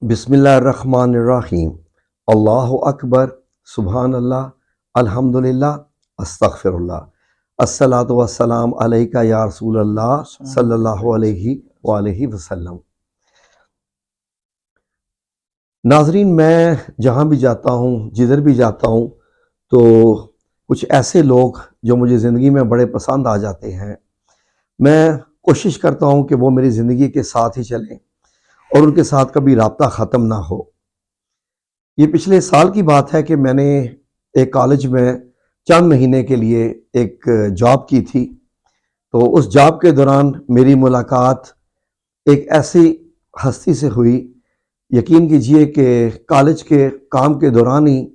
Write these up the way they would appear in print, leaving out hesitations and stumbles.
بسم اللہ الرحمن الرحیم۔ اللہ اکبر، سبحان اللہ، الحمدللہ، استغفر اللہ، الصلاۃ والسلام علیکہ یا رسول اللہ صلی اللہ علیہ وآلہ وسلم۔ ناظرین، میں جہاں بھی جاتا ہوں، جدھر بھی جاتا ہوں، تو کچھ ایسے لوگ جو مجھے زندگی میں بڑے پسند آ جاتے ہیں، میں کوشش کرتا ہوں کہ وہ میری زندگی کے ساتھ ہی چلیں اور ان کے ساتھ کبھی رابطہ ختم نہ ہو۔ یہ پچھلے سال کی بات ہے کہ میں نے ایک کالج میں چند مہینے کے لیے ایک جاب کی تھی، تو اس جاب کے دوران میری ملاقات ایک ایسی ہستی سے ہوئی، یقین کیجئے کہ کالج کے کام کے دوران ہی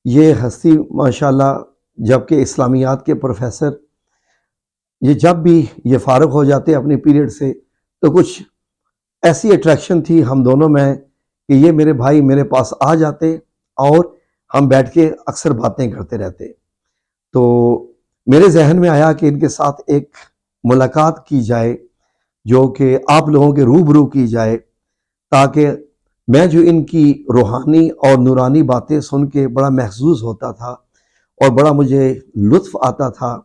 یہ ہستی ماشاءاللہ، جبکہ اسلامیات کے پروفیسر، یہ جب بھی یہ فارغ ہو جاتے اپنے پیریڈ سے تو کچھ ایسی اٹریکشن تھی ہم دونوں میں کہ یہ میرے بھائی میرے پاس آ جاتے اور ہم بیٹھ کے اکثر باتیں کرتے رہتے۔ تو میرے ذہن میں آیا کہ ان کے ساتھ ایک ملاقات کی جائے، جو کہ آپ لوگوں کے روبرو کی جائے، تاکہ میں جو ان کی روحانی اور نورانی باتیں سن کے بڑا محظوظ ہوتا تھا اور بڑا مجھے لطف آتا تھا،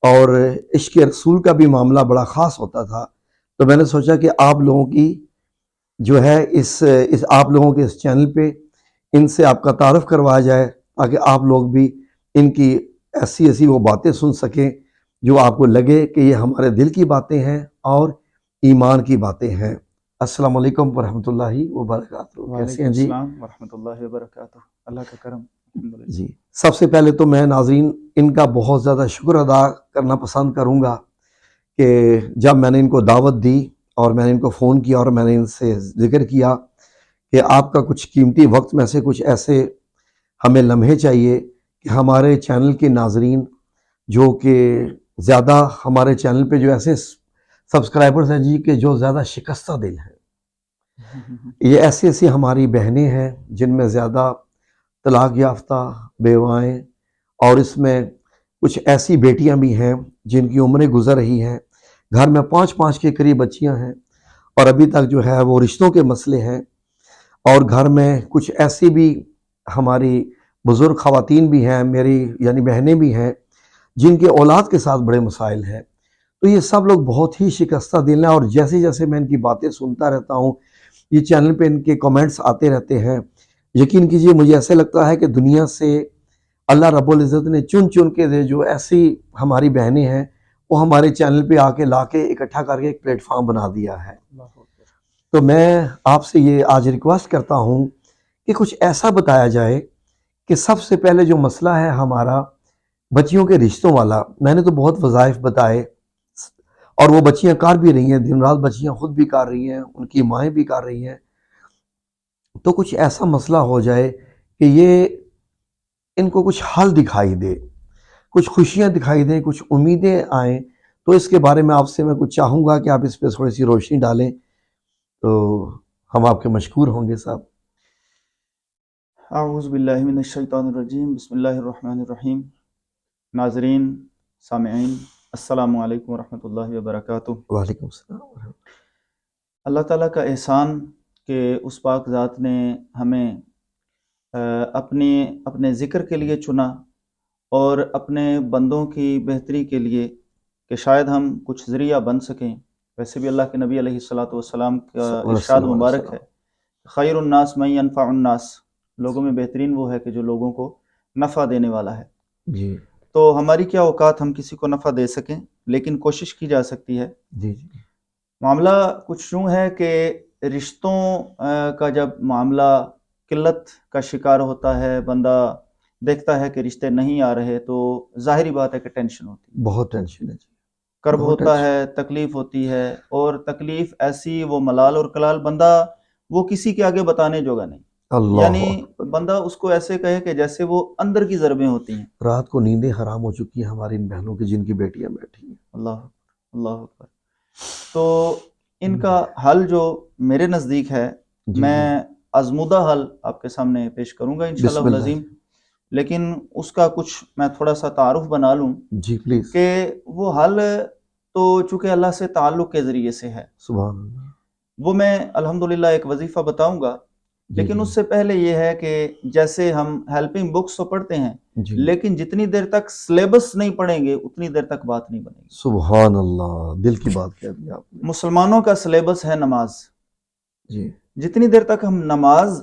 اور عشق رسول کا بھی معاملہ بڑا خاص ہوتا تھا، تو میں نے سوچا کہ آپ لوگوں کی جو ہے اس آپ لوگوں کے اس چینل پہ ان سے آپ کا تعارف کروایا جائے، تاکہ آپ لوگ بھی ان کی ایسی ایسی وہ باتیں سن سکیں جو آپ کو لگے کہ یہ ہمارے دل کی باتیں ہیں اور ایمان کی باتیں ہیں۔ السلام علیکم ورحمۃ اللہ وبرکاتہ۔ کیسے ہیں جی؟ السلام ورحمۃ اللہ وبرکاتہ۔ اللہ کا کرم، الحمدللہ۔ جی، سب سے پہلے تو میں ناظرین ان کا بہت زیادہ شکر ادا کرنا پسند کروں گا کہ جب میں نے ان کو دعوت دی اور میں نے ان کو فون کیا اور میں نے ان سے ذکر کیا کہ آپ کا کچھ قیمتی وقت میں سے کچھ ایسے ہمیں لمحے چاہیے کہ ہمارے چینل کے ناظرین، جو کہ زیادہ ہمارے چینل پہ جو ایسے سبسکرائبرز ہیں جی کہ جو زیادہ شکستہ دل ہیں، یہ ایسی ایسی ہماری بہنیں ہیں جن میں زیادہ طلاق یافتہ بیوائیں، اور اس میں کچھ ایسی بیٹیاں بھی ہیں جن کی عمریں گزر رہی ہیں، گھر میں 5 کے قریب بچیاں ہیں اور ابھی تک جو ہے وہ رشتوں کے مسئلے ہیں، اور گھر میں کچھ ایسی بھی ہماری بزرگ خواتین بھی ہیں، میری یعنی بہنیں بھی ہیں، جن کے اولاد کے ساتھ بڑے مسائل ہیں۔ تو یہ سب لوگ بہت ہی شکستہ دل ہیں، اور جیسے جیسے میں ان کی باتیں سنتا رہتا ہوں، یہ چینل پہ ان کے کومنٹس آتے رہتے ہیں، یقین کیجئے مجھے ایسے لگتا ہے کہ دنیا سے اللہ رب العزت نے چن چن کے جو ایسی ہماری بہنیں ہیں وہ ہمارے چینل پہ آ کے لا کے اکٹھا کر کے ایک پلیٹ فارم بنا دیا ہے۔ تو میں آپ سے یہ آج ریکویسٹ کرتا ہوں کہ کچھ ایسا بتایا جائے کہ سب سے پہلے جو مسئلہ ہے ہمارا بچیوں کے رشتوں والا، میں نے تو بہت وظائف بتائے اور وہ بچیاں کر بھی رہی ہیں، دن رات بچیاں خود بھی کر رہی ہیں، ان کی مائیں بھی کر رہی ہیں، تو کچھ ایسا مسئلہ ہو جائے کہ یہ ان کو کچھ حل دکھائی دے، کچھ خوشیاں دکھائی دیں، کچھ امیدیں آئیں۔ تو اس کے بارے میں آپ سے میں کچھ چاہوں گا کہ آپ اس پہ تھوڑی سی روشنی ڈالیں، تو ہم آپ کے مشکور ہوں گے صاحب۔ اعوذ باللہ من الشیطان الرجیم، بسم اللہ الرحمن الرحیم۔ ناظرین، سامعین، السلام علیکم ورحمۃ اللہ وبرکاتہ۔ وعلیکم السلام۔ اللہ تعالیٰ کا احسان کہ اس پاک ذات نے ہمیں اپنے ذکر کے لیے چنا اور اپنے بندوں کی بہتری کے لیے کہ شاید ہم کچھ ذریعہ بن سکیں۔ ویسے بھی اللہ کے نبی علیہ الصلاۃ والسلام کا ارشاد مبارک ہے، خیر الناس من ینفع الناس، لوگوں میں بہترین وہ ہے کہ جو لوگوں کو نفع دینے والا ہے۔ جی تو ہماری کیا اوقات ہم کسی کو نفع دے سکیں، لیکن کوشش کی جا سکتی ہے۔ جی معاملہ کچھ یوں ہے کہ رشتوں کا جب معاملہ قلت کا شکار ہوتا ہے، بندہ دیکھتا ہے کہ رشتے نہیں آ رہے، تو ظاہری بات ہے کہ ٹینشن ہوتی ہے، بہت ٹینشن ہے جی، کرب بہت ہوتا ٹینشن۔ ہے، تکلیف ہوتی ہے، اور تکلیف ایسی وہ ملال اور کلال بندہ وہ کسی کے آگے بتانے جوگا نہیں، اللہ یعنی اکبر، بندہ اس کو ایسے کہے کہ جیسے وہ اندر کی ضربیں ہوتی ہیں۔ رات کو نیندیں حرام ہو چکی ہیں ہماری ان بہنوں کی جن کی بیٹیاں بیٹھی ہیں۔ اللہ اکبر، اللہ اکبر۔ تو ان کا حل جو میرے نزدیک ہے، جی میں آزمودہ حل آپ کے سامنے پیش کروں گا انشاءاللہ بسم اللہ العظیم، لیکن اس کا کچھ میں تھوڑا سا تعارف بنا لوں جی پلیز۔ کہ وہ حل تو چونکہ اللہ سے تعلق کے ذریعے سے ہے، سبحان اللہ۔ وہ میں الحمدللہ ایک وظیفہ بتاؤں گا، جی لیکن اس سے پہلے یہ ہے کہ جیسے ہم ہیلپنگ بکس تو پڑھتے ہیں، جی لیکن جتنی دیر تک سلیبس نہیں پڑھیں گے اتنی دیر تک بات نہیں بنے گی۔ سبحان اللہ، دل کی بات کہہ دی آپ نے۔ مسلمانوں کا سلیبس ہے نماز۔ جی جتنی دیر تک ہم نماز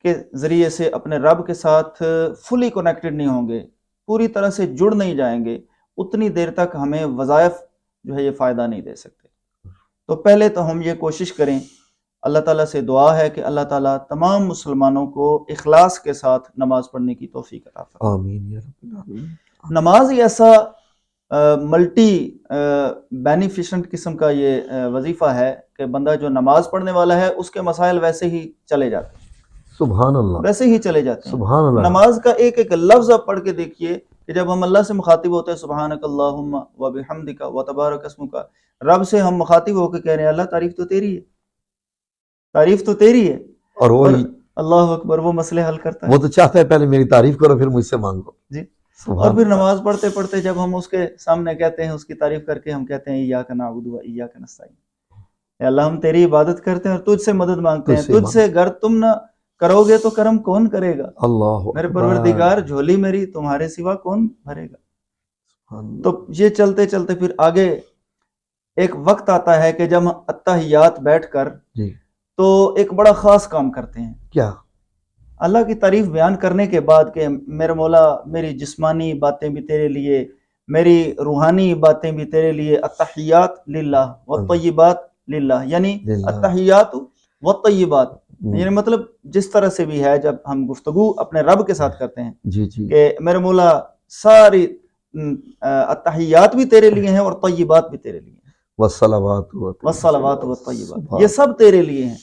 کے ذریعے سے اپنے رب کے ساتھ فلی کنیکٹڈ نہیں ہوں گے، پوری طرح سے جڑ نہیں جائیں گے، اتنی دیر تک ہمیں وظائف جو ہے یہ فائدہ نہیں دے سکتے۔ تو پہلے تو ہم یہ کوشش کریں، اللہ تعالیٰ سے دعا ہے کہ اللہ تعالیٰ تمام مسلمانوں کو اخلاص کے ساتھ نماز پڑھنے کی توفیق عطا فرمائے۔ آمین یا رب العالمین۔ نماز ہی ایسا ملٹی بینیفیشنٹ قسم کا یہ وظیفہ ہے کہ بندہ جو نماز پڑھنے والا ہے اس کے مسائل ویسے ہی چلے جاتے ہیں، سبحان اللہ، ویسے ہی چلے جاتے ہیں۔ سبحان اللہ۔ نماز کا ایک ایک لفظ آپ پڑھ کے دیکھیے کہ جب ہم اللہ سے مخاطب ہوتے ہیں سبحانک اللہم و بحمدک و تبارک اسمک، رب سے ہم مخاطب ہو کے کہہ رہے ہیں اللہ تعریف تو تیری ہے، تعریف تو تیری ہے، اور وہ اللہ اکبر وہ مسئلے حل کرتا ہے۔ وہ تو چاہتا ہے پہلے میری تعریف کرو پھر مجھ سے مانگو۔ جی، سبحان اور پھر اللہ۔ نماز پڑھتے پڑھتے جب ہم اس کے سامنے کہتے ہیں، اس کی تعریف کر کے ہم کہتے ہیں ایاک نعبد و ایاک نستعین، اے اللہ ہم تیری عبادت کرتے ہیں اور تجھ سے مدد مانگتے ہیں، تجھ سے گر تم نہ کرو گے تو کرم کون کرے گا؟ اللہ میرے اکبر۔ پروردگار جھولی میری تمہارے سوا کون بھرے گا؟ سبحان اللہ۔ تو یہ چلتے چلتے پھر آگے ایک وقت آتا ہے کہ جب ہم اتحیات بیٹھ کر جی تو ایک بڑا خاص کام کرتے ہیں۔ کیا؟ اللہ کی تعریف بیان کرنے کے بعد کہ میرے مولا میری جسمانی باتیں بھی تیرے لیے، میری روحانی باتیں بھی تیرے لیے، التحیات للہ والطیبات للہ، یعنی التحیات والطیبات، یعنی مطلب جس طرح سے بھی ہے جب ہم گفتگو اپنے رب کے ساتھ کرتے ہیں جی جی کہ میرے مولا ساری التحیات بھی تیرے لیے ہیں اور طیبات بھی تیرے لیے ہیں، والصلوات والصلوات والطیبات، یہ سب تیرے لیے ہیں،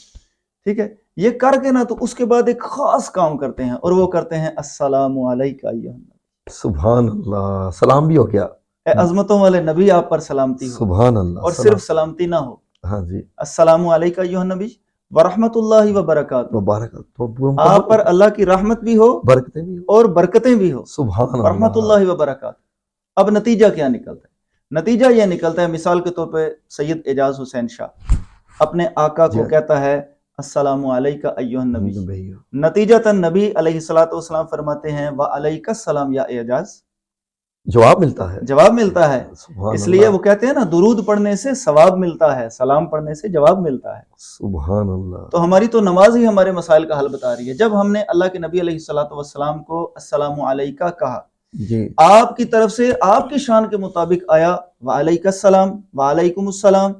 ٹھیک ہے؟ یہ کر کے نا تو اس کے بعد ایک خاص کام کرتے ہیں اور وہ کرتے ہیں السلام علیکہ ایھا النبی۔ سبحان اللہ، سلام بھی ہو گیا، اے عظمتوں والے نبی آپ پر سلامتی ہو، سبحان اللہ۔ اور صرف سلامتی نہ ہو، ہاں جی، السلام علیکہ ایھا النبی ورحمۃ اللہ وبرکاتہ، مبارک آپ پر اللہ کی رحمت بھی ہو برکتیں بھی ہو، اور برکتیں بھی ہو، سبحان ورحمۃ اللہ وبرکاتہ۔ اب نتیجہ کیا نکلتا ہے؟ نتیجہ یہ نکلتا ہے، مثال کے طور پہ سید اعجاز حسین شاہ اپنے آقا کو کہتا ہے السلام علیکہ ایھا النبی، نتیجتاً نبی علیہ الصلوۃ والسلام فرماتے ہیں وعلیک السلام یا اعجاز، جواب ملتا ہے، جواب ملتا ہے۔ سبحان اس لیے اللہ، وہ کہتے ہیں نا درود پڑھنے سے ثواب ملتا ہے، سلام پڑھنے سے جواب ملتا ہے۔ سبحان اللہ۔ تو ہماری تو نماز ہی ہمارے مسائل کا حل بتا رہی ہے۔ جب ہم نے اللہ کے نبی علیہ الصلوۃ والسلام کو السلام علیکہ کہا، جی آپ کی طرف سے آپ کی شان کے مطابق آیا وعلیک السلام، وعلیکم السلام،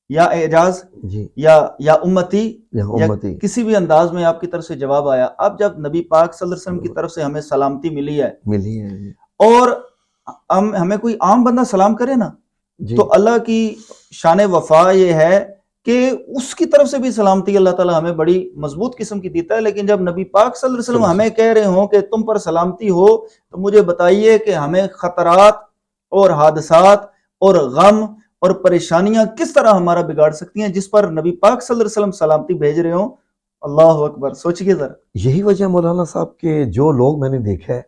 یا اعجاز، جی یا امتی، یا یا امتی، کسی بھی انداز میں آپ کی طرف سے جواب آیا۔ اب جب نبی پاک صلی اللہ علیہ وسلم کی طرف سے ہمیں سلامتی ملی ہے ملی ہے جی اور ہمیں کوئی عام بندہ سلام کرے نا جی، تو اللہ کی شان وفا یہ ہے کہ اس کی طرف سے بھی سلامتی اللہ تعالیٰ ہمیں بڑی مضبوط قسم کی دیتا ہے، لیکن جب نبی پاک صلی اللہ علیہ وسلم ہمیں کہہ رہے ہوں کہ تم پر سلامتی ہو تو مجھے بتائیے کہ ہمیں خطرات اور حادثات اور غم اور پریشانیاں کس طرح ہمارا بگاڑ سکتی ہیں جس پر نبی پاک صلی اللہ علیہ وسلم سلامتی بھیج رہے ہوں۔ اللہ اکبر، سوچئے ذرا۔ یہی وجہ ہے مولانا صاحب کہ جو لوگ میں نے دیکھا ہے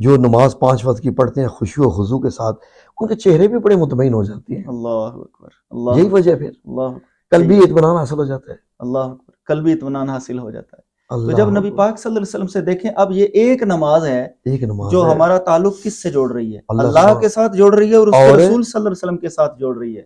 جو نماز 5 وقت کی پڑھتے ہیں خشوع و خضوع کے ساتھ، ان کے چہرے بھی بڑے مطمئن ہو جاتے ہیں، اللہ اکبر، اللہ یہی وجہ پھر اللہ اکبر، قلبی اطمینان حاصل ہو جاتا ہے۔ اللہ اکبر، قلبی اطمینان حاصل ہو جاتا ہے۔ تو اللہ جب نبی پاک صلی اللہ علیہ وسلم سے دیکھیں، اب یہ ایک نماز ہے ایک نماز جو ہے، ہمارا تعلق کس سے جوڑ رہی ہے؟ اللہ اللہ سبحانہ کے ساتھ جوڑ رہی ہے اور اس کے اور رسول صلی اللہ علیہ وسلم کے ساتھ جوڑ رہی ہے،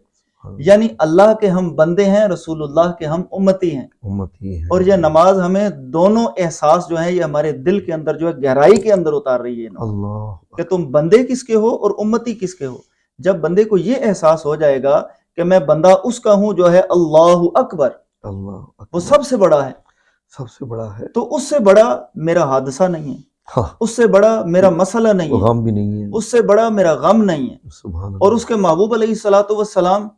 یعنی اللہ کے ہم بندے ہیں، رسول اللہ کے ہم امتی ہیں۔ امتی ہے، اور یہ نماز ہمیں دونوں احساس جو ہیں یہ ہمارے دل کے اندر جو ہے گہرائی کے اندر اتار رہی ہے اللہ کہ تم بندے کس کے ہو اور امتی کس کے ہو۔ جب بندے کو یہ احساس ہو جائے گا کہ میں بندہ اس کا ہوں جو ہے اللہ اکبر، اللہ وہ اکبر، سب سے بڑا ہے، سب سے بڑا ہے، تو اس سے بڑا میرا حادثہ نہیں ہے، ہاں اس سے بڑا میرا مسئلہ نہیں ہے، غم بھی نہیں ہے، اس سے بڑا میرا غم نہیں ہے۔ سبحان اور اللہ، اس کے محبوب علیہ الصلوۃ والسلام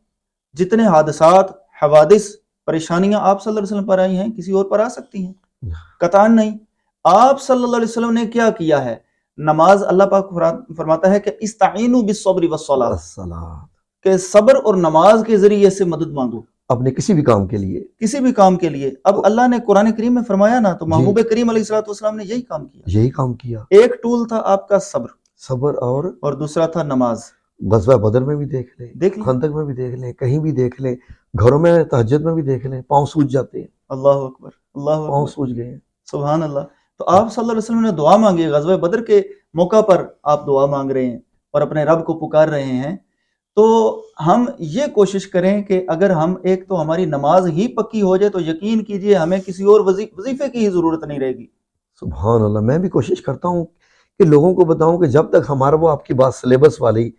جتنے حادثات، حوادث، پریشانیاں آپ صلی اللہ علیہ وسلم پر آئی ہیں کسی اور پر آ سکتی ہیں؟ قطعاً نہیں۔ آپ صلی اللہ علیہ وسلم نے کیا کیا ہے؟ نماز اللہ پاک فرماتا ہے کہ استعینوا بالصبر والصلاۃ، الصلاۃ، کہ صبر اور نماز کے ذریعے سے مدد مانگو اپنے کسی بھی کام کے لیے، کسی بھی کام کے لیے۔ اب اللہ نے قرآن کریم میں فرمایا نا تو محبوب کریم علیہ الصلوۃ والسلام نے یہی کام کیا۔ یہی کام کیا، ایک ٹول تھا آپ کا صبر صبر اور دوسرا تھا نماز۔ غزوہ بدر میں بھی دیکھ لیں، دیکھ لیں، خندق میں بھی دیکھ لیں، کہیں بھی دیکھ لیں، گھروں میں تہجد میں بھی دیکھ لیں، پاؤں سوج جاتے ہیں، اللہ اکبر، اللہ پاؤں اکبر، سوج گئے ہیں۔ سبحان اللہ۔ تو آپ صلی اللہ علیہ وسلم نے دعا مانگی، غزوہ بدر کے موقع پر آپ دعا مانگ رہے ہیں اور اپنے رب کو پکار رہے ہیں، تو ہم یہ کوشش کریں کہ اگر ہم ایک تو ہماری نماز ہی پکی ہو جائے تو یقین کیجئے ہمیں کسی اور وظیفے کی ہی ضرورت نہیں رہے گی۔ سبحان اللہ، میں بھی کوشش کرتا ہوں کہ لوگوں کو بتاؤں کہ جب تک ہمارا وہ آپ کی بات سلیبس والی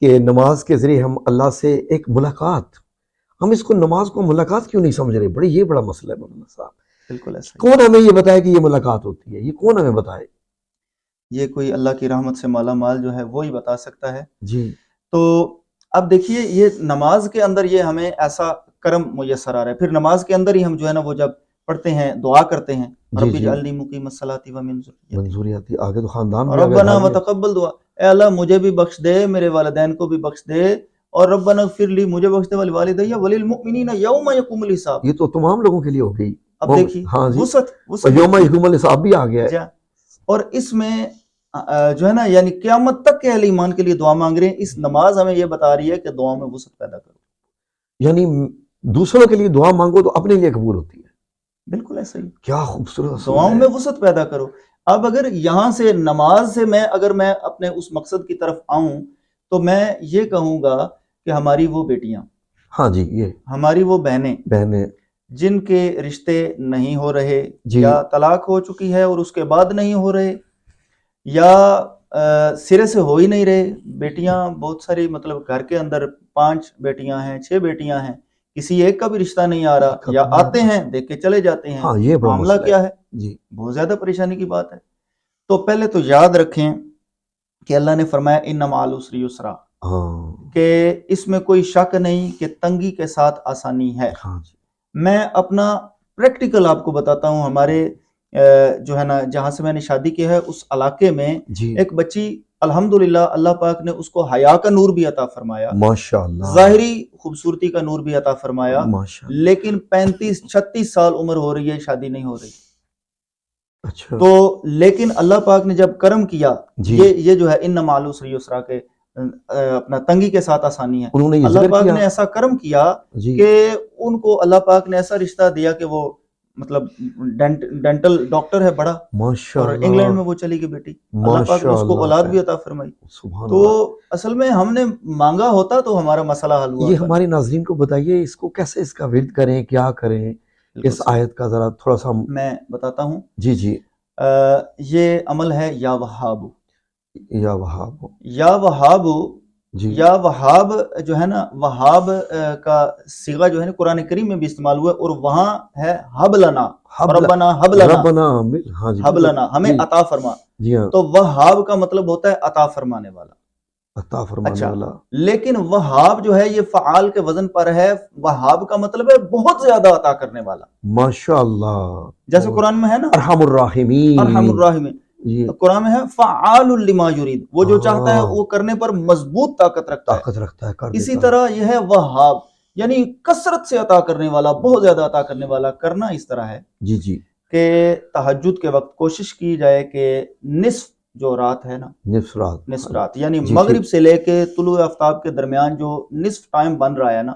کہ نماز کے ذریعے ہم اللہ سے ایک ملاقات، ہم اس کو نماز کو ملاقات کیوں نہیں سمجھ رہے؟ یہ بڑا مسئلہ ہے مولانا صاحب۔ بالکل ایسا ہی، کون ہمیں یہ بتائے کہ یہ ملاقات ہوتی ہے؟ یہ کون ہمیں بتائے؟ یہ کوئی اللہ کی رحمت سے مالا مال جو ہے وہی بتا سکتا ہے۔ جی تو اب دیکھیے یہ نماز کے اندر یہ ہمیں ایسا کرم میسر آ رہا ہے، پھر نماز کے اندر ہی ہم جو ہے نا وہ جب پڑھتے ہیں دعا کرتے ہیں، جی رب جی، اجعلنی مقیم الصلاۃ ومن ذریتی، منظوری آتی ہے، آگے تو خاندان بھی آگے ربنا بھائی ہے۔ وتقبل دعا، اے اللہ مجھے بھی بخش دے، میرے والدین کو بھی بخش دے، اور ربنا اغفر لی، مجھے بخش دے، ولوالدی وللمؤمنین یوم یقوم الحساب۔ یہ تو تمام لوگوں کے لیے ہو گئی۔ اب دیکھیے ہاں جی، وسعت اور یوم دیکھیے یقوم الحساب بھی آ گیا ہے۔ جا، اور اس میں جو ہے نا یعنی قیامت تک کے اہل ایمان کے لیے دعا مانگ رہے ہیں۔ اس نماز ہمیں یہ بتا رہی ہے کہ دعاؤں میں وسعت پیدا کرو۔ یعنی دوسروں کے لیے دعا مانگو تو اپنے لیے قبول ہوتی ہے۔ بالکل ایسا ہی، کیا خوبصورت اصول دعاؤں ہے۔ میں وسعت پیدا کرو۔ اب اگر یہاں سے نماز سے اگر میں اپنے اس مقصد کی طرف آؤں تو میں یہ کہوں گا کہ ہماری وہ بیٹیاں، ہاں جی، یہ ہماری وہ بہنیں بہنیں جن کے رشتے نہیں ہو رہے، جی، یا طلاق ہو چکی ہے اور اس کے بعد نہیں ہو رہے، یا سرے سے ہو ہی نہیں رہے، بیٹیاں بہت ساری، مطلب گھر کے اندر 5 بیٹیاں ہیں، 6 بیٹیاں ہیں، کسی ایک کا بھی رشتہ نہیں آ رہا، یا آتے ہیں دیکھ کے چلے جاتے ہیں، ہاں یہ بڑا معاملہ مسئلہ کیا ہے؟ جی بہت زیادہ پریشانی کی بات ہے۔ تو پہلے تو یاد رکھیں کہ اللہ نے فرمایا ان مع العسر یسرا، ہاں کہ اس میں کوئی شک نہیں کہ تنگی کے ساتھ آسانی ہے۔ ہاں جی میں اپنا پریکٹیکل آپ کو بتاتا ہوں، ہمارے جو ہے نا جہاں سے میں نے شادی کی ہے اس علاقے میں جی، ایک بچی، الحمدللہ اللہ پاک نے اس کو حیا کا نور بھی عطا فرمایا، ماشاء اللہ، ظاہری خوبصورتی کا نور بھی عطا فرمایا، ماشاء اللہ، لیکن 35-36 سال عمر ہو رہی ہے، شادی نہیں ہو رہی۔ اچھا تو لیکن اللہ پاک نے جب کرم کیا، جی، یہ جو ہے ان مع العسر یسرا کے اپنا تنگی کے ساتھ آسانی ہے، انہوں نے یہ اللہ ذکر پاک کیا نے ایسا کرم کیا جی، کہ ان کو اللہ پاک نے ایسا رشتہ دیا کہ وہ مطلب ڈینٹل ڈاکٹر ہے بڑا، ماشاء اور اللہ، انگلینڈ میں وہ چلی گئی بیٹی، اللہ پاک نے ماشاء اس کو اللہ، اولاد بھی خیر، عطا فرمائی۔ سبحان تو اللہ۔ اصل میں ہم نے مانگا ہوتا تو ہمارا مسئلہ حل ہوا یہ ہوتا۔ ہمارے ناظرین کو بتائیے اس کو کیسے اس کا ورد کریں، کیا کریں، بالکل اس صحیح، آیت کا ذرا تھوڑا سا میں بتاتا ہوں۔ جی جی، یہ عمل ہے یا وہاب، یا وہاب یا وہاب، جی، یا وہاب جو ہے نا، وہاب کا صیغہ جو ہے نا قرآن کریم میں بھی استعمال ہوا ہے، اور وہاں ہے حب لنا، ربنا حب لنا، ربنا، ہاں جی حب بالکل، لنا، ہمیں جی عطا فرما۔ جی ہاں، تو وہاب کا مطلب ہوتا ہے عطا فرمانے والا۔ عطا فرمانے اچھا، والا، لیکن وہاب جو ہے یہ فعال کے وزن پر ہے، وہاب کا مطلب ہے بہت زیادہ عطا کرنے والا، ماشاء اللہ، جیسے قرآن میں ہے نا ارحم ارحم الراحمین، الراحمین، جی قرآن میں ہے فعال لما یرید، وہ جو چاہتا ہے ہاں، وہ کرنے پر مضبوط طاقت رکھتا ہے۔ طاقت رکھتا ہے، کر اسی دیتا ہے، طرح یہ ہے وہاب، یعنی کثرت سے عطا کرنے والا، بہت زیادہ عطا کرنے والا۔ کرنا اس طرح ہے جی جی، کہ تہجد کے وقت کوشش کی جائے کہ نصف جو رات ہے نا، نصف رات، نصف رات یعنی جی مغرب سے لے کے طلوع آفتاب کے درمیان جو نصف ٹائم بن رہا ہے نا،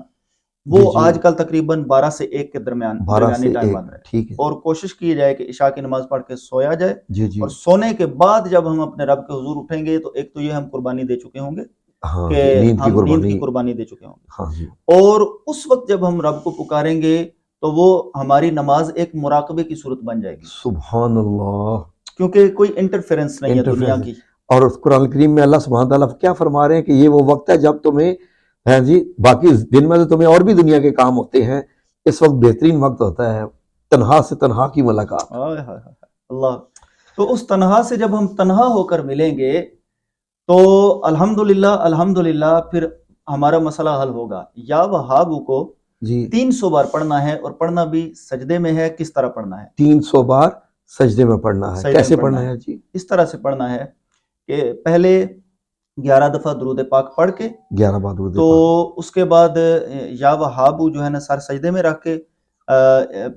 وہ جی جی، آج کل تقریباً 12 سے 1 کے 12 درمیانی سے ٹائم 1، بن رہا ہے، ٹھیک ہے، اور کوشش کی جائے کہ عشاء کی نماز پڑھ کے سویا جائے، جی جی، اور سونے کے بعد جب ہم اپنے رب کے حضور اٹھیں گے تو ایک تو یہ ہم قربانی دے چکے ہوں گے ہاں کہ جی، نیند کی ہم نیند کی قربانی، قربانی دے چکے ہوں گے، ہاں جی، اور اس وقت جب ہم رب کو پکاریں گے تو وہ ہماری نماز ایک مراقبے کی صورت بن جائے گی، سبحان اللہ، کیونکہ کوئی انٹرفیرنس نہیں ہے دنیا کی۔ اور اس قرآن کریم میں اللہ سبحانہ تعالیٰ کیا فرما رہے ہیں کہ یہ وہ وقت ہے جب تمہیں ہے جی، باقی دن میں تو تمہیں اور بھی دنیا کے کام ہوتے ہیں، اس وقت بہترین وقت ہوتا ہے تنہا سے تنہا کی ملاقات۔ اللہ، تو اس تنہا سے جب ہم تنہا ہو کر ملیں گے تو الحمدللہ الحمدللہ پھر ہمارا مسئلہ حل ہوگا۔ یا وہاب کو جی 300 بار پڑھنا ہے، اور پڑھنا بھی سجدے میں ہے۔ کس طرح پڑھنا ہے؟ 300 بار سجدے میں پڑھنا ہے، سجدے کیسے میں پڑھنا ہے جی؟ اس طرح سے پڑھنا ہے کہ پہلے 11 دفعہ درود پاک پڑھ کے، 11 بار درود تو پاک، اس کے بعد یا وہاب جو ہے نا سر سجدے میں رکھ کے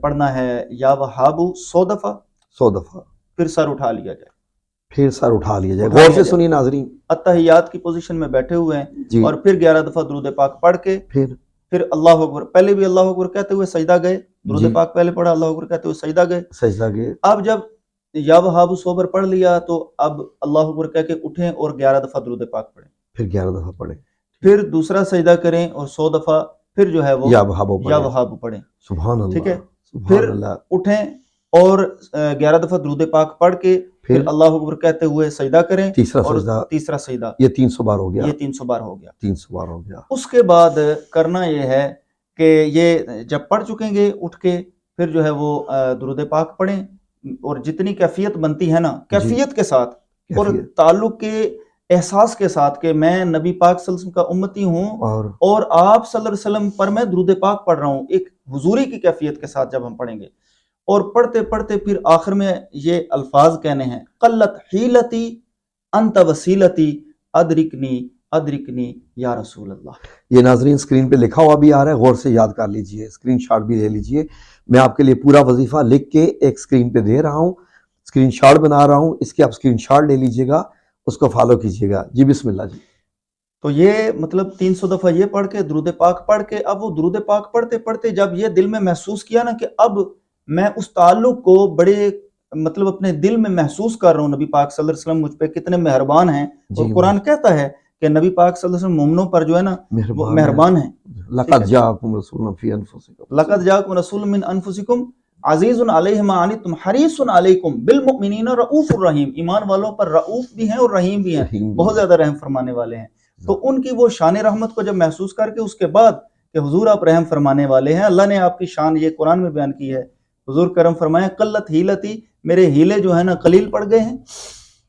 پڑھنا ہے یا وہاب 100 دفعہ، 100 دفعہ، پھر سر اٹھا لیا جائے، پھر سر اٹھا لیا جائے. اٹھا غور لیا سے جائے. سنیے ناظرین اتحیات کی پوزیشن میں بیٹھے ہوئے ہیں جی. اور پھر 11 دفعہ درود پاک پڑھ کے پھر اللہ اکبر، پہلے بھی اللہ اکبر کہتے ہوئے سجدہ گئے، درود جی. پاک پہلے پڑھا، اللہ اکبر کہتے ہوئے سجدہ گئے. سجدہ گئے. اب جب یا وہاب صوبر پڑھ لیا تو اب اللہ اکبر کہہ کے اٹھیں اور 11 دفعہ درود پاک پڑھیں، پھر 11 دفعہ پڑھیں، پھر دوسرا سجدہ کریں اور 100 دفعہ پھر جو ہے وہ یا وہاب پڑھیں. سبحان اللہ. ٹھیک ہے، سبحان پھر اللہ. اٹھیں اور 11 دفعہ درود پاک پڑھ کے پھر اللہ اکبر کہتے ہوئے سجدہ کریں، اور تیسرا سجدہ. یہ 300 بار ہو گیا. یہ 300 بار ہو گیا. 300 بار ہو گیا. اس کے بعد کرنا یہ ہے کہ یہ جب پڑھ چکیں گے اٹھ کے پھر جو ہے وہ درود پاک پڑھیں، اور جتنی کیفیت بنتی ہے نا کیفیت کے ساتھ اور تعلق کے احساس کے ساتھ کہ میں نبی پاک صلی اللہ علیہ وسلم کا امتی ہوں اور آپ صلی اللہ علیہ وسلم پر میں درود پاک پڑھ رہا ہوں، ایک حضوری کی کیفیت کے ساتھ جب ہم پڑھیں گے. اور پڑھتے پڑھتے پھر آخر میں یہ الفاظ کہنے ہیں، قلت حیلتی انت وسیلتی ادرکنی ادرکنی یا رسول اللہ. یہ ناظرین اسکرین پہ لکھا ہوا بھی آ رہا ہے، غور سے یاد کر لیجئے، اسکرین شاٹ بھی لے لیجئے. میں آپ کے لیے پورا وظیفہ لکھ کے ایک اسکرین پہ دے رہا ہوں، اسکرین شاٹ بنا رہا ہوں، اس کی آپ اسکرین شاٹ لے لیجئے گا، اس کو فالو کیجئے گا. جی بسم اللہ. جی تو یہ مطلب 300 دفعہ یہ پڑھ کے درود پاک پڑھ کے اب وہ درود پاک پڑھتے پڑھتے جب یہ دل میں محسوس کیا نا کہ اب میں اس تعلق کو بڑے مطلب اپنے دل میں محسوس کر رہا ہوں، نبی پاک صلی اللہ علیہ وسلم مجھ پہ کتنے مہربان ہیں. اور قرآن کہتا ہے کہ نبی پاک صلی اللہ علیہ وسلم مومنوں پر جو ہے نا وہ مہربان ہیں. لقد جاءکم رسول فی انفسکم لقد جاءکم رسول من انفسکم عزیز علیہ ما عنتم حریص علیکم بالمؤمنین رؤوف الرحیم. ایمان والوں پر رؤوف بھی ہیں اور رحیم بھی ہیں، بہت زیادہ رحم فرمانے والے ہیں. تو ان کی وہ شان رحمت کو جب محسوس کر کے اس کے بعد کہ حضور آپ رحم فرمانے والے ہیں، اللہ نے آپ کی شان یہ قرآن میں بیان کی ہے. حضور کرم فرمائیں قلت حیلتی، میرے ہیلے جو ہیں نا قلیل پڑ گئے ہیں،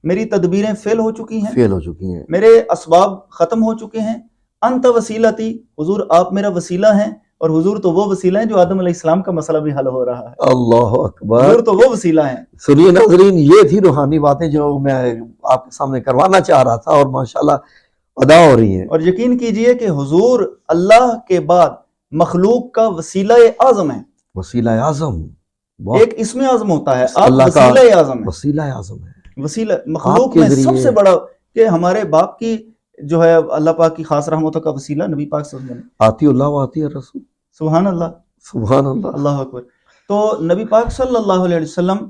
میری تدبیریں فیل ہو چکی ہیں، میرے اسباب ختم ہو چکے ہیں. انت وسیلتی، حضور آپ میرا وسیلہ ہیں، اور حضور تو وہ وسیلہ ہیں جو آدم علیہ السلام کا مسئلہ بھی حل ہو رہا ہے. اللہ اکبر. حضور تو وہ وسیلہ ہیں. سنیے ناظرین، یہ تھی روحانی باتیں جو میں آپ کے سامنے کروانا چاہ رہا تھا اور ماشاءاللہ ادا ہو رہی ہیں. اور یقین کیجئے کہ حضور اللہ کے بعد مخلوق کا وسیلہ اعظم ہے. وسیلہ اعظم ایک اسم اعظم ہوتا ہے، آپ وسیلہ اعظم ہے. وسیلہ اعظم ہے، وسیلہ مخلوق میں سب سے بڑا کہ ہمارے باپ کی جو ہے اللہ پاک کی خاص رحمتوں کا وسیلہ نبی پاک صلی اللہ علیہ وسلم. آتی اللہ و آتی الرسول. سبحان اللہ سبحان اللہ. اللہ اکبر. تو نبی پاک صلی اللہ علیہ وسلم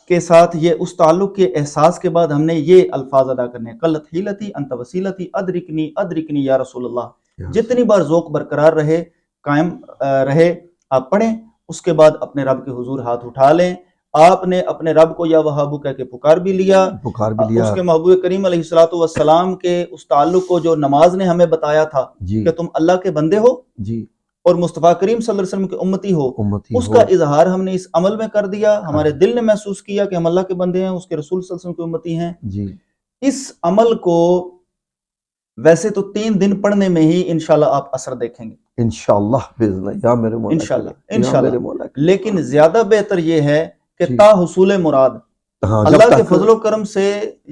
کے ساتھ یہ اس تعلق کے احساس کے بعد ہم نے یہ الفاظ ادا کرنے ہیں، قلت حیلتی انت وسیلتی ادرکنی ادرکنی یا رسول اللہ. جتنی بار ذوق برقرار رہے، قائم رہے، آپ پڑھیں. اس کے بعد اپنے رب کے حضور ہاتھ اٹھا لیں. آپ نے اپنے رب کو یا وہابو کہہ کے پکار بھی لیا. اس کے محبوب کریم علیہ الصلوۃ والسلام کے اس تعلق کو جو نماز نے ہمیں بتایا تھا کہ تم اللہ کے بندے ہو اور مصطفیٰ کریم صلی اللہ علیہ وسلم کے امتی ہو، اس کا اظہار ہم نے اس عمل میں کر دیا. ہمارے دل نے محسوس کیا کہ ہم اللہ کے بندے ہیں، اس کے رسول صلی اللہ علیہ وسلم کے امتی ہیں. اس عمل کو ویسے تو 3 دن پڑھنے میں ہی انشاءاللہ آپ اثر دیکھیں گے انشاءاللہ یا میرے مولا انشاءاللہ. لیکن زیادہ بہتر یہ ہے کہ تا حصول مراد، اللہ کے فضل و کرم سے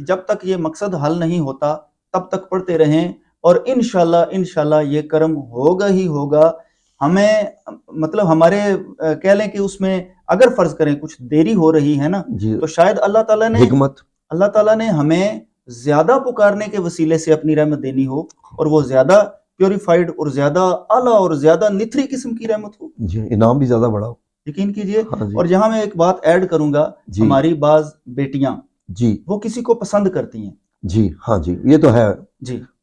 جب تک یہ مقصد حل نہیں ہوتا تب تک پڑھتے رہیں، اور انشاءاللہ یہ کرم ہوگا ہی ہوگا. ہمیں مطلب ہمارے کہہ لیں کہ اس میں اگر فرض کریں کچھ دیری ہو رہی ہے نا تو شاید اللہ تعالیٰ نے ہمیں زیادہ پکارنے کے وسیلے سے اپنی رحمت دینی ہو، اور وہ زیادہ پیوریفائیڈ اور زیادہ اعلیٰ اور زیادہ نتھری قسم کی رحمت ہو، انعام بھی زیادہ بڑا ہو. یقین کیجئے. اور یہاں میں ایک بات ایڈ کروں گا، ہماری بعض بیٹیاں وہ کسی کو پسند کرتی ہیں، یہ تو ہے،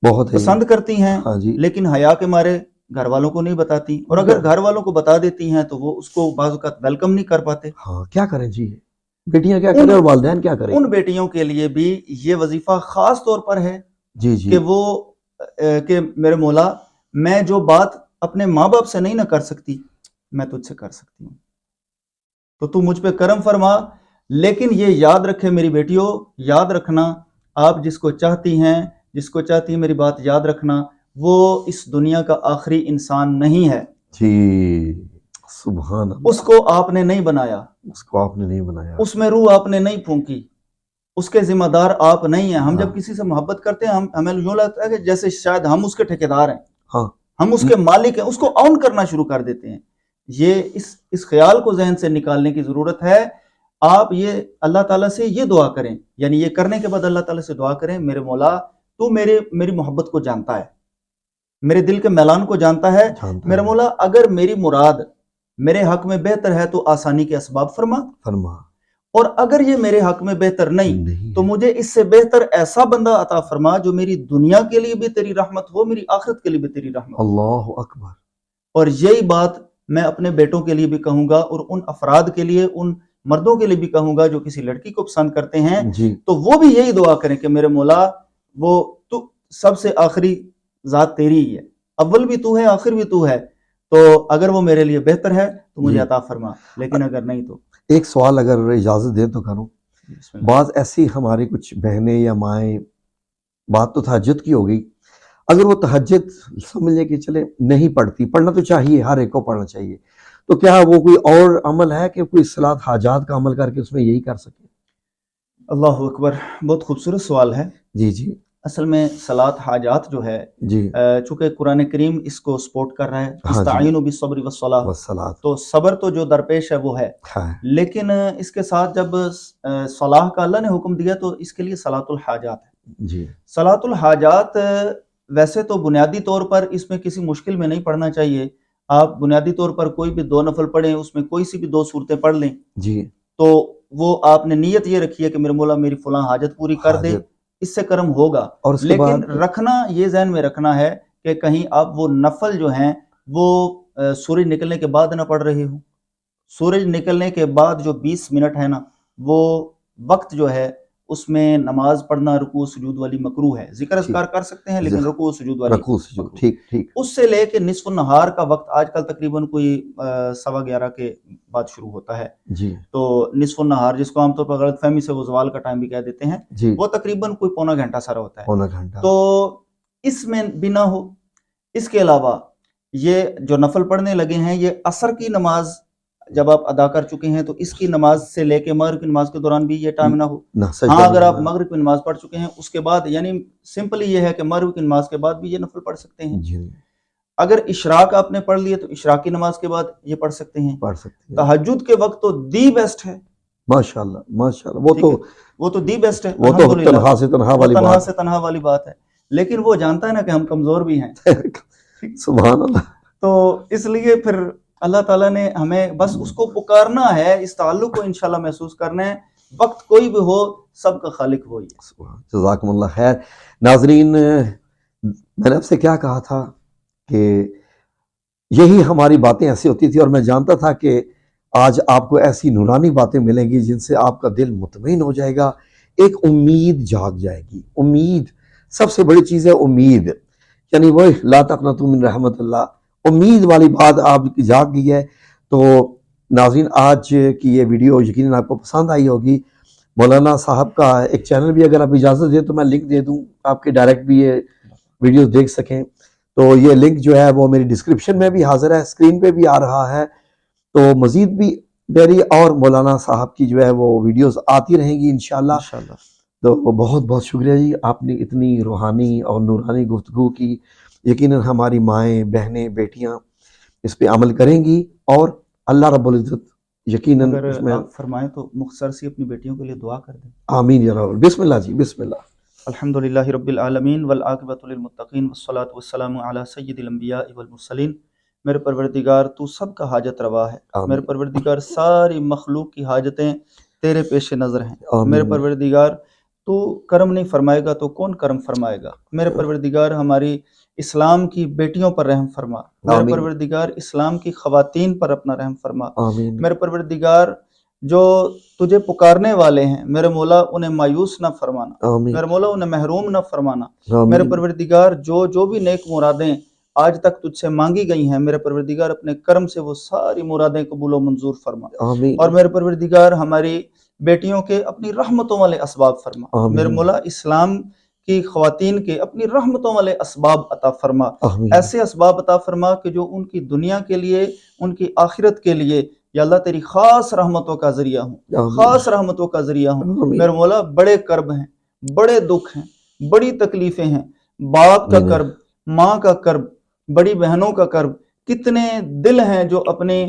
بہت پسند کرتی ہیں، لیکن حیا کے مارے گھر والوں کو نہیں بتاتی، اور اگر گھر والوں کو بتا دیتی ہیں تو وہ اس کو بعض اوقات ویلکم نہیں کر پاتے. کیا کریں بیٹیاں کیا کریں اور والدین کیا کریں؟ ان بیٹیوں کے لیے بھی یہ وظیفہ خاص طور پر ہے کہ وہ کہ میرے مولا میں جو بات اپنے ماں باپ سے نہیں نہ کر سکتی میں تجھ سے کر سکتی ہوں، تو تو مجھ پہ کرم فرما. لیکن یہ یاد رکھے میری بیٹیوں، یاد رکھنا آپ جس کو چاہتی ہیں میری بات یاد رکھنا، وہ اس دنیا کا آخری انسان نہیں ہے. سبحان اللہ. اس کو آپ نے نہیں بنایا، اس میں روح آپ نے نہیں پھونکی، اس کے ذمہ دار آپ نہیں ہیں. ہم جب کسی سے محبت کرتے ہیں ہمیں یوں لگتا ہے کہ جیسے شاید ہم اس کے ٹھیکیدار ہیں، ہم اس کے مالک ہیں، اس کو آن کرنا شروع کر دیتے ہیں. یہ اس خیال کو ذہن سے نکالنے کی ضرورت ہے. آپ یہ اللہ تعالیٰ سے یہ دعا کریں، یعنی یہ کرنے کے بعد اللہ تعالیٰ سے دعا کریں، میرے مولا تو میری محبت کو جانتا ہے، میرے دل کے میلان کو جانتا ہے، میرے مولا اگر میری مراد میرے حق میں بہتر ہے تو آسانی کے اسباب فرما، اور اگر یہ میرے حق میں بہتر نہیں تو مجھے اس سے بہتر ایسا بندہ عطا فرما جو میری دنیا کے لیے بھی تیری رحمت ہو، میری آخرت کے لیے بھی تیری رحمت ہو۔ اللہ اکبر۔ اور یہی بات میں اپنے بیٹوں کے لیے بھی کہوں گا، اور ان افراد کے لیے، ان مردوں کے لیے بھی کہوں گا جو کسی لڑکی کو پسند کرتے ہیں تو وہ بھی یہی دعا کریں کہ میرے مولا وہ تو سب سے آخری ذات تیری ہی ہے، اول بھی تو ہے آخر بھی تو ہے، تو اگر وہ میرے لیے بہتر ہے تو مجھے عطا فرما، لیکن اگر نہیں تو۔ ایک سوال اگر اجازت دیں تو کروں۔ بعض ایسی ہماری کچھ بہنیں یا مائیں، بات تو تہجد کی ہو گئی، اگر وہ تہجد سمجھ لیں کہ چلے نہیں پڑھتی، پڑھنا تو چاہیے، ہر ایک کو پڑھنا چاہیے، تو کیا وہ کوئی اور عمل ہے کہ کوئی صلاۃ حاجات کا عمل کر کے اس میں یہی کر سکے؟ اللہ اکبر، بہت خوبصورت سوال ہے۔ جی اصل میں صلاۃ حاجات جو ہے چونکہ قرآن کریم اس کو سپورٹ کر رہا ہے، استعینوا بالصبر والصلاۃ، تو صبر تو جو درپیش ہے وہ ہے، لیکن اس کے ساتھ جب صلاح کا اللہ نے حکم دیا تو اس کے لیے صلاۃ الحاجات ہے۔ صلاۃ الحاجات ویسے تو بنیادی طور پر اس میں کسی مشکل میں نہیں پڑھنا چاہیے، آپ بنیادی طور پر کوئی بھی 2 نفل پڑھیں، اس میں کوئی سی بھی 2 صورتیں پڑھ لیں، تو وہ آپ نے نیت یہ رکھی ہے کہ میرے مولا میری فلاں حاجت پوری کر دے، اس سے کرم ہوگا۔ لیکن رکھنا، یہ ذہن میں رکھنا ہے کہ کہیں آپ وہ نفل جو ہیں وہ سورج نکلنے کے بعد نہ پڑھ رہے ہوں۔ سورج نکلنے کے بعد جو 20 منٹ ہے نا، وہ وقت جو ہے اس میں نماز پڑھنا رکوع سجود والی مکروہ ہے، ذکر اذکار کر سکتے ہیں لیکن رکوع سجود والی مکروہ۔ ٹھیک۔ اس سے لے کے نصف النہار کا وقت آج کل تقریباً کوئی 11:15 کے بعد شروع ہوتا ہے، تو نصف النہار جس کو عام طور پر غلط فہمی سے وہ زوال کا ٹائم بھی کہہ دیتے ہیں، وہ تقریباً کوئی پونا گھنٹہ سارا ہوتا ہے، تو اس میں بھی نہ ہو۔ اس کے علاوہ یہ جو نفل پڑھنے لگے ہیں، یہ عصر کی نماز جب آپ ادا کر چکے ہیں تو اس کی نماز سے لے کے مغرب کی نماز کے دوران بھی یہ ٹائم نہ ہو۔ ہاں، اگر آپ مغرب کی نماز پڑھ چکے ہیں اس کے بعد، یعنی سمپلی یہ ہے کہ مغرب کی نماز کے بعد بھی یہ نفل پڑھ سکتے ہیں۔ اگر اشراق آپ نے پڑھ لیے تو اشراق کی نماز کے بعد یہ پڑھ سکتے ہیں۔ تہجد کے وقت تو دی بیسٹ ہے، ماشاءاللہ، وہ تو دی بیسٹ ہے، وہ تو تنہا سے تنہا والی بات ہے، لیکن وہ جانتا ہے نا کہ ہم کمزور بھی ہیں۔ سبحان اللہ۔ تو اس لیے پھر اللہ تعالیٰ نے ہمیں بس اس کو پکارنا ہے، اس تعلق کو انشاءاللہ محسوس کرنا ہے، وقت کوئی بھی ہو سب کا خالق وہی ہے۔ جزاکم اللہ خیر۔ ناظرین، میں نے آپ سے کیا کہا تھا کہ یہی ہماری باتیں ایسی ہوتی تھی، اور میں جانتا تھا کہ آج آپ کو ایسی نورانی باتیں ملیں گی جن سے آپ کا دل مطمئن ہو جائے گا، ایک امید جاگ جائے گی۔ امید سب سے بڑی چیز ہے، امید، یعنی وہ لا تقنطوا من رحمت اللہ، امید والی بات آپ کی جاگ گئی ہے۔ تو ناظرین، آج کی یہ ویڈیو یقیناً آپ کو پسند آئی ہوگی۔ مولانا صاحب کا ایک چینل بھی اگر آپ اجازت دیں تو میں لنک دے دوں، آپ کے ڈائریکٹ بھی یہ ویڈیوز دیکھ سکیں، تو یہ لنک جو ہے وہ میری ڈسکرپشن میں بھی حاضر ہے، اسکرین پہ بھی آ رہا ہے، تو مزید بھی میری اور مولانا صاحب کی جو ہے وہ ویڈیوز آتی رہیں گی انشاءاللہ۔ تو بہت بہت شکریہ جی، آپ نے اتنی روحانی اور نورانی گفتگو کی۔ یقیناً ہماری مائیں، بہنیں، بیٹیاں اس پہ عمل کریں گی، اور اللہ رب العزت یقیناً اس میں آپ فرمائیں تو مختصر سی اپنی بیٹیوں کے لیے دعا کر دیں۔ آمین یا رب۔ بسم اللہ جی، بسم اللہ۔ الحمدللہ رب العالمین والعاقبۃ للمتقین والصلاۃ والسلام علی سید الانبیاء والمرسلین۔ میرے پروردگار تو سب کا حاجت روا ہے، میرے پروردگار ساری مخلوق کی حاجتیں تیرے پیش نظر ہیں، میرے پروردگار تو کرم نہیں فرمائے گا تو کون کرم فرمائے گا؟ میرے پروردگار ہماری اسلام کی بیٹیوں پر رحم فرما، میرے پروردگار اسلام کی خواتین پر اپنا رحم فرما، میرے پروردگار جو تجھے پکارنے والے ہیں میرے مولا انہیں مایوس نہ فرمانا، میرے مولا انہیں محروم نہ فرمانا، میرے پروردگار جو بھی نیک مرادیں آج تک تجھ سے مانگی گئی ہیں میرے پروردگار اپنے کرم سے وہ ساری مرادیں قبول و منظور فرما، اور میرے پروردگار ہماری بیٹیوں کے اپنی رحمتوں والے اسباب فرما، میرے مولا اسلام کی خواتین کے اپنی رحمتوں والے اسباب عطا فرما، ایسے اسباب عطا فرما کہ جو ان کی دنیا کے لیے، ان کی آخرت کے لیے یا اللہ تیری خاص رحمتوں کا ذریعہ ہوں، خاص رحمتوں کا ذریعہ ہوں۔ میرے مولا بڑے کرب ہیں، بڑے دکھ ہیں، بڑی تکلیفیں ہیں، باپ کا کرب، ماں کا کرب، بڑی بہنوں کا کرب، کتنے دل ہیں جو اپنے